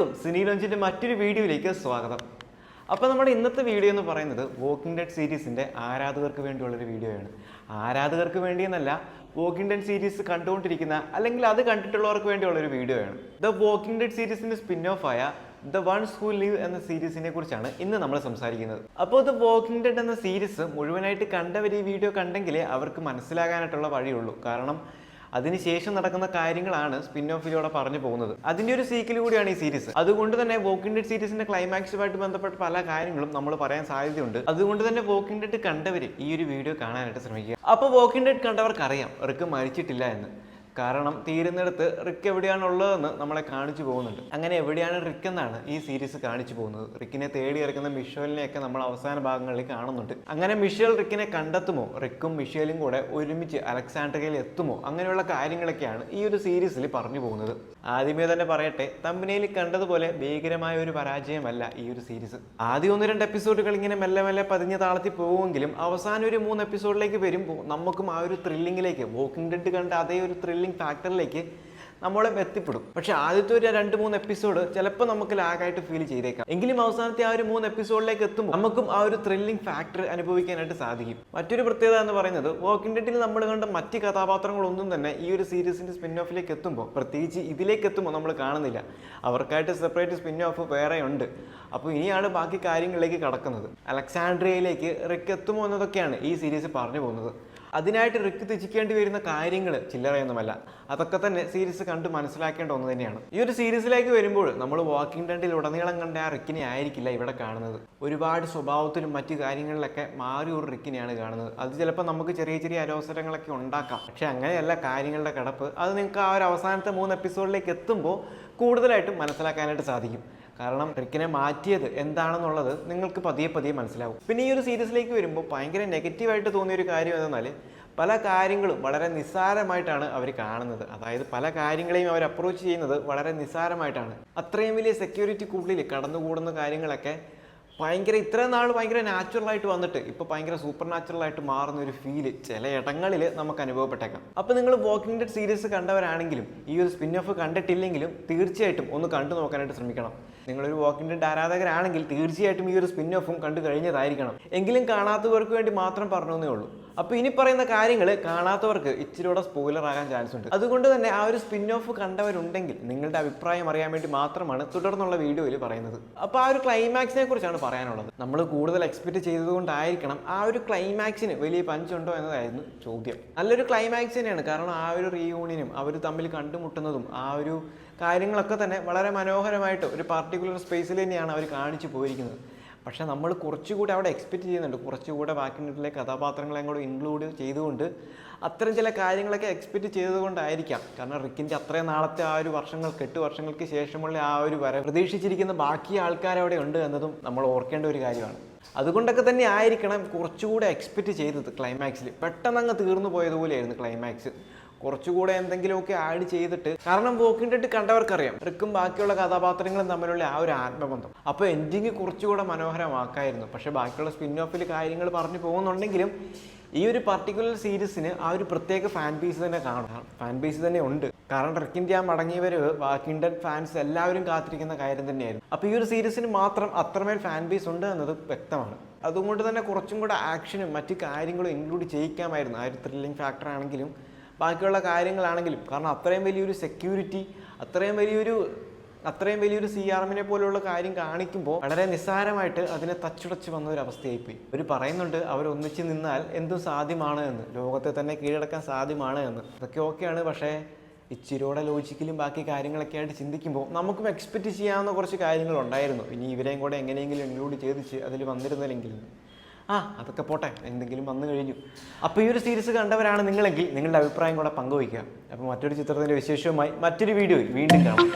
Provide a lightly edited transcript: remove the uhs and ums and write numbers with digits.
എല്ലാവർക്കും സിനി ലോഞ്ചിന്റെ മറ്റൊരു വീഡിയോയിലേക്ക് സ്വാഗതം. അപ്പോൾ നമ്മുടെ ഇന്നത്തെ വീഡിയോ എന്ന് പറയുന്നത് വോക്കിംഗ് ഡെഡ് സീരീസിന്റെ ആരാധകർക്ക് വേണ്ടിയുള്ളൊരു വീഡിയോയാണ്. ആരാധകർക്ക് വേണ്ടിയെന്നല്ല, വോക്കിംഗ് ഡെഡ് സീരീസ് കണ്ടുകൊണ്ടിരിക്കുന്ന അല്ലെങ്കിൽ അത് കണ്ടിട്ടുള്ളവർക്ക് വേണ്ടിയുള്ളൊരു വീഡിയോയാണ്. ദ വോക്കിംഗ് ഡെഡ് സീരീസിന്റെ സ്പിൻ ഓഫ് ആയ ദ വൺസ് ഹു ലിവ് എന്ന സീരീസിനെ കുറിച്ചാണ് ഇന്ന് നമ്മൾ സംസാരിക്കുന്നത്. അപ്പോൾ ദ വോക്കിംഗ് ഡെഡ് എന്ന സീരീസ് മുഴുവനായിട്ട് കണ്ടവർ ഈ വീഡിയോ കണ്ടെങ്കിലേ അവർക്ക് മനസ്സിലാകാനായിട്ടുള്ള വഴിയുള്ളൂ. കാരണം അതിനുശേഷം നടക്കുന്ന കാര്യങ്ങളാണ് സ്പിൻ ഓഫിലൂടെ പറഞ്ഞു പോകുന്നത്. അതിൻ്റെ ഒരു സീക്വൽ കൂടിയാണ് ഈ സീരീസ്. അതുകൊണ്ട് തന്നെ വോക്കിംഗ് ഡെഡ് സീരീസിന്റെ ക്ലൈമാക്സുമായിട്ട് ബന്ധപ്പെട്ട പല കാര്യങ്ങളും നമ്മൾ പറയാൻ സാധ്യതയുണ്ട്. അതുകൊണ്ട് തന്നെ വോക്കിംഗ് ഡെഡ് കണ്ടവർ ഈ ഒരു വീഡിയോ കാണാനായിട്ട് ശ്രമിക്കുക. അപ്പോൾ വോക്കിംഗ് ഡെഡ് കണ്ടവർക്ക് അറിയാം റിക്ക് മരിച്ചിട്ടില്ല എന്ന്. കാരണം തീരുന്നിടത്ത് റിക്ക് എവിടെയാണുള്ളതെന്ന് നമ്മളെ കാണിച്ചു പോകുന്നുണ്ട്. അങ്ങനെ എവിടെയാണ് റിക്ക് എന്നാണ് ഈ സീരീസ് കാണിച്ചു പോകുന്നത്. റിക്കിനെ തേടി ഇറക്കുന്ന മിഷേലിനെയൊക്കെ നമ്മൾ അവസാന ഭാഗങ്ങളിൽ കാണുന്നുണ്ട്. അങ്ങനെ മിഷേൽ റിക്കിനെ കണ്ടെത്തുമോ, റിക്കും മിഷേലും കൂടെ ഒരുമിച്ച് അലക്സാണ്ട്രിയയിൽ എത്തുമോ, അങ്ങനെയുള്ള കാര്യങ്ങളൊക്കെയാണ് ഈ ഒരു സീരീസിൽ പറഞ്ഞു പോകുന്നത്. ആദ്യമേ തന്നെ പറയട്ടെ, തമ്പനയിൽ കണ്ടതുപോലെ ഭീകരമായ ഒരു പരാജയമല്ല ഈ ഒരു സീരീസ്. ആദ്യം 1-2 എപ്പിസോഡുകൾ ഇങ്ങനെ മെല്ലെ മെല്ലെ പതിഞ്ഞ താളത്തിൽ പോകുമെങ്കിലും അവസാനം ഒരു 3 എപ്പിസോഡിലേക്ക് വരുമ്പോൾ നമുക്കും ആ ഒരു ത്രില്ലിങ്ങിലേക്ക്, വോക്കിംഗ് ഡെഡ് കണ്ട അതേ ഒരു ത്രില്ലിംഗ് ഫാക്ടറിലേക്ക് നമ്മളെ എത്തിപ്പെടും. പക്ഷെ ആദ്യത്തെ ഒരു 2-3 എപ്പിസോഡ് ചിലപ്പോൾ നമുക്ക് ലാഗായിട്ട് ഫീൽ ചെയ്തേക്കാം. എങ്കിലും അവസാനത്തെ ആ ഒരു 3 എപ്പിസോഡിലേക്ക് എത്തുമ്പോൾ നമുക്കും ആ ഒരു ത്രില്ലിംഗ് ഫാക്ടർ അനുഭവിക്കാനായിട്ട് സാധിക്കും. മറ്റൊരു പ്രത്യേകത എന്ന് പറയുന്നത്, വോക്കിംഗ് ഡെഡിൽ നമ്മൾ കണ്ട മറ്റ് കഥാപാത്രങ്ങളൊന്നും തന്നെ ഈ ഒരു സീരീസിന്റെ സ്പിൻ ഓഫിലേക്ക് എത്തുമ്പോൾ, പ്രത്യേകിച്ച് ഇതിലേക്ക് എത്തുമ്പോൾ നമ്മൾ കാണുന്നില്ല. അവർക്കായിട്ട് സെപ്പറേറ്റ് സ്പിൻ ഓഫ് വേറെ ഉണ്ട്. അപ്പോൾ ഇനിയാണ് ബാക്കി കാര്യങ്ങളിലേക്ക് കടക്കുന്നത്. അലക്സാണ്ട്രിയയിലേക്ക് റിക്ക് എത്തുമോ എന്നതൊക്കെയാണ് ഈ സീരീസ് പറഞ്ഞു പോകുന്നത്. അതിനായിട്ട് റിക്ക് ത്യജിക്കേണ്ടി വരുന്ന കാര്യങ്ങൾ ചില്ലറയൊന്നുമല്ല. അതൊക്കെ തന്നെ സീരീസ് കണ്ട് മനസ്സിലാക്കേണ്ട ഒന്ന് തന്നെയാണ്. ഈ ഒരു സീരീസിലേക്ക് വരുമ്പോൾ നമ്മൾ വാക്കിംഗ് ഡെഡിൽ ഉടനീളം കണ്ട ആ റിക്കിനെ ആയിരിക്കില്ല ഇവിടെ കാണുന്നത്. ഒരുപാട് സ്വഭാവത്തിലും മറ്റു കാര്യങ്ങളിലൊക്കെ മാറി ഒരു റിക്കിനെയാണ് കാണുന്നത്. അത് ചിലപ്പോൾ നമുക്ക് ചെറിയ ചെറിയ അലോസരങ്ങളൊക്കെ ഉണ്ടാക്കാം. പക്ഷെ അങ്ങനെയല്ല കാര്യങ്ങളുടെ കിടപ്പ്. അത് നിങ്ങൾക്ക് ആ ഒരു അവസാനത്തെ 3 എപ്പിസോഡിലേക്ക് എത്തുമ്പോൾ കൂടുതലായിട്ടും മനസ്സിലാക്കാനായിട്ട് സാധിക്കും. കാരണം റിക്കിനെ മാറ്റിയത് എന്താണെന്നുള്ളത് നിങ്ങൾക്ക് പതിയെ മനസ്സിലാവും. പിന്നെ ഈ ഒരു സീരീസിലേക്ക് വരുമ്പോൾ ഭയങ്കര നെഗറ്റീവായിട്ട് തോന്നിയൊരു കാര്യം എന്തെന്നാൽ, പല കാര്യങ്ങളും വളരെ നിസ്സാരമായിട്ടാണ് അവർ കാണുന്നത്. അതായത് പല കാര്യങ്ങളെയും അവർ അപ്രോച്ച് ചെയ്യുന്നത് വളരെ നിസ്സാരമായിട്ടാണ്. അത്രയും വലിയ സെക്യൂരിറ്റിക്കുള്ളിൽ കടന്നുകൂടുന്ന കാര്യങ്ങളൊക്കെ ഇത്രയും നാൾ ഭയങ്കര നാച്ചുറലായിട്ട് വന്നിട്ട് ഇപ്പോൾ ഭയങ്കര സൂപ്പർ നാച്ചുറലായിട്ട് മാറുന്ന ഒരു ഫീല് ചില ഇടങ്ങളിൽ നമുക്ക് അനുഭവപ്പെട്ടേക്കാം. അപ്പോൾ നിങ്ങൾ വോക്കിംഗ് ഡെഡ് സീരീസ് കണ്ടവരാണെങ്കിലും ഈ ഒരു സ്പിൻ ഓഫ് കണ്ടിട്ടില്ലെങ്കിലും തീർച്ചയായിട്ടും ഒന്ന് കണ്ടു നോക്കാനായിട്ട് ശ്രമിക്കണം. നിങ്ങളൊരു വോക്കിംഗ് ഡെഡ് ആരാധകരാണെങ്കിൽ തീർച്ചയായിട്ടും ഈ ഒരു സ്പിൻ ഓഫും കണ്ടു കഴിഞ്ഞതായിരിക്കണം. എങ്കിലും കാണാത്തവർക്ക് വേണ്ടി മാത്രം പറഞ്ഞേ ഉള്ളൂ. അപ്പോൾ ഇനി പറയുന്ന കാര്യങ്ങൾ കാണാത്തവർക്ക് ഇച്ചിരിയോടെ സ്പോയിലർ ആകാൻ ചാൻസ് ഉണ്ട്. അതുകൊണ്ട് തന്നെ ആ ഒരു സ്പിൻ ഓഫ് കണ്ടവരുണ്ടെങ്കിൽ നിങ്ങളുടെ അഭിപ്രായം അറിയാൻ വേണ്ടി മാത്രമാണ് തുടർന്നുള്ള വീഡിയോയിൽ പറയുന്നത്. അപ്പോൾ ആ ഒരു ക്ലൈമാക്സിനെ കുറിച്ചാണ് പറയാനുള്ളത്. നമ്മൾ കൂടുതൽ എക്സ്പെക്ട് ചെയ്തതുകൊണ്ടായിരിക്കണം ആ ഒരു ക്ലൈമാക്സിന് വലിയ പഞ്ചുണ്ടോ എന്നതായിരുന്നു ചോദ്യം. നല്ലൊരു ക്ലൈമാക്സ് തന്നെയാണ്. കാരണം ആ ഒരു റീയൂണിയനും അവർ തമ്മിൽ കണ്ടുമുട്ടുന്നതും ആ ഒരു കാര്യങ്ങളൊക്കെ തന്നെ വളരെ മനോഹരമായിട്ട് ഒരു പാർട്ടിക്കുലർ സ്പേസിൽ തന്നെയാണ് അവർ കാണിച്ചു പോയിരിക്കുന്നത്. പക്ഷേ നമ്മൾ കുറച്ചുകൂടി അവിടെ എക്സ്പെക്റ്റ് ചെയ്യുന്നുണ്ട്. കുറച്ചുകൂടെ ബാക്കിയുള്ള കഥാപാത്രങ്ങളെയും കൂടെ ഇൻക്ലൂഡ് ചെയ്തുകൊണ്ട് അത്തരം ചില കാര്യങ്ങളൊക്കെ എക്സ്പെക്റ്റ് ചെയ്തുകൊണ്ടായിരിക്കാം. കാരണം റിക്കിൻ്റെ അത്രയും നാളത്തെ ആ ഒരു 8 വർഷങ്ങൾക്ക് ശേഷമുള്ള ആ ഒരു വരവ് പ്രതീക്ഷിച്ചിരിക്കുന്ന ബാക്കി ആൾക്കാരവിടെ ഉണ്ട് എന്നതും നമ്മൾ ഓർക്കേണ്ട ഒരു കാര്യമാണ്. അതുകൊണ്ടൊക്കെ തന്നെ ആയിരിക്കണം കുറച്ചുകൂടെ എക്സ്പെക്റ്റ് ചെയ്തത്. ക്ലൈമാക്സിൽ പെട്ടെന്ന് അങ്ങ് തീർന്നു പോയതുപോലെയായിരുന്നു ക്ലൈമാക്സ്. കുറച്ചുകൂടെ എന്തെങ്കിലുമൊക്കെ ആഡ് ചെയ്തിട്ട്, കാരണം വോക്കിംഗ് ഡെഡ് കണ്ടവർക്കറിയാം റിക്കും ബാക്കിയുള്ള കഥാപാത്രങ്ങളും തമ്മിലുള്ള ആ ഒരു ആത്മബന്ധം. അപ്പോൾ എൻഡിങ് കുറച്ചുകൂടെ മനോഹരമാക്കായിരുന്നു. പക്ഷേ ബാക്കിയുള്ള സ്പിൻ ഓഫിൽ കാര്യങ്ങൾ പറഞ്ഞു പോകുന്നുണ്ടെങ്കിലും ഈ ഒരു പർട്ടിക്കുലർ സീരീസിന് ആ ഒരു പ്രത്യേക ഫാൻ ബേസ് തന്നെ കാണാം. ഫാൻ ബേസ് തന്നെ ഉണ്ട്. കാരണം റിക്കിൻ്റെ ആ മടങ്ങിയവര് വാക്കിംഗ് ഡെഡ് ഫാൻസ് എല്ലാവരും കാത്തിരിക്കുന്ന കാര്യം തന്നെയായിരുന്നു. അപ്പോൾ ഈ ഒരു സീരീസിന് മാത്രം അത്രമേൽ ഫാൻ ബേസ് ഉണ്ട് എന്നത് വ്യക്തമാണ്. അതുകൊണ്ട് തന്നെ കുറച്ചും കൂടെ ആക്ഷനും മറ്റു കാര്യങ്ങളും ഇൻക്ലൂഡ് ചെയ്യിക്കാമായിരുന്നു. ആ ഒരു ത്രില്ലിംഗ് ഫാക്ടർ ആണെങ്കിലും ബാക്കിയുള്ള കാര്യങ്ങളാണെങ്കിലും. കാരണം അത്രയും വലിയൊരു സെക്യൂരിറ്റി, അത്രയും വലിയൊരു CRMനെ പോലെയുള്ള കാര്യം കാണിക്കുമ്പോൾ വളരെ നിസ്സാരമായിട്ട് അതിനെ തച്ചുടച്ച് വന്ന ഒരു അവസ്ഥയായിപ്പോയി. അവർ പറയുന്നുണ്ട് അവർ ഒന്നിച്ച് നിന്നാൽ എന്തും സാധ്യമാണ് എന്ന്, ലോകത്തെ തന്നെ കീഴടക്കാൻ സാധ്യമാണ് എന്ന്. അതൊക്കെ ഓക്കെയാണ്. പക്ഷേ ഇച്ചിരിയോടെ ലോജിക്കലും ബാക്കി കാര്യങ്ങളൊക്കെ ആയിട്ട് ചിന്തിക്കുമ്പോൾ നമുക്കും എക്സ്പെക്റ്റ് ചെയ്യാവുന്ന കുറച്ച് കാര്യങ്ങളുണ്ടായിരുന്നു. ഇനി ഇവരെയും കൂടെ എങ്ങനെയെങ്കിലും ഇൻക്ലൂഡ് ചെയ്തിച്ച് അതിൽ വന്നിരുന്നില്ലെങ്കിൽ അതൊക്കെ പോട്ടെ, എന്തെങ്കിലും വന്നു കഴിഞ്ഞു. അപ്പോൾ ഈ ഒരു സീരീസ് കണ്ടവരാണ് നിങ്ങളെങ്കിൽ നിങ്ങളുടെ അഭിപ്രായം കൂടെ പങ്കുവയ്ക്കുക. അപ്പോൾ മറ്റൊരു ചിത്രത്തിൻ്റെ വിശേഷവുമായി മറ്റൊരു വീഡിയോയിൽ വീണ്ടും കാണാം.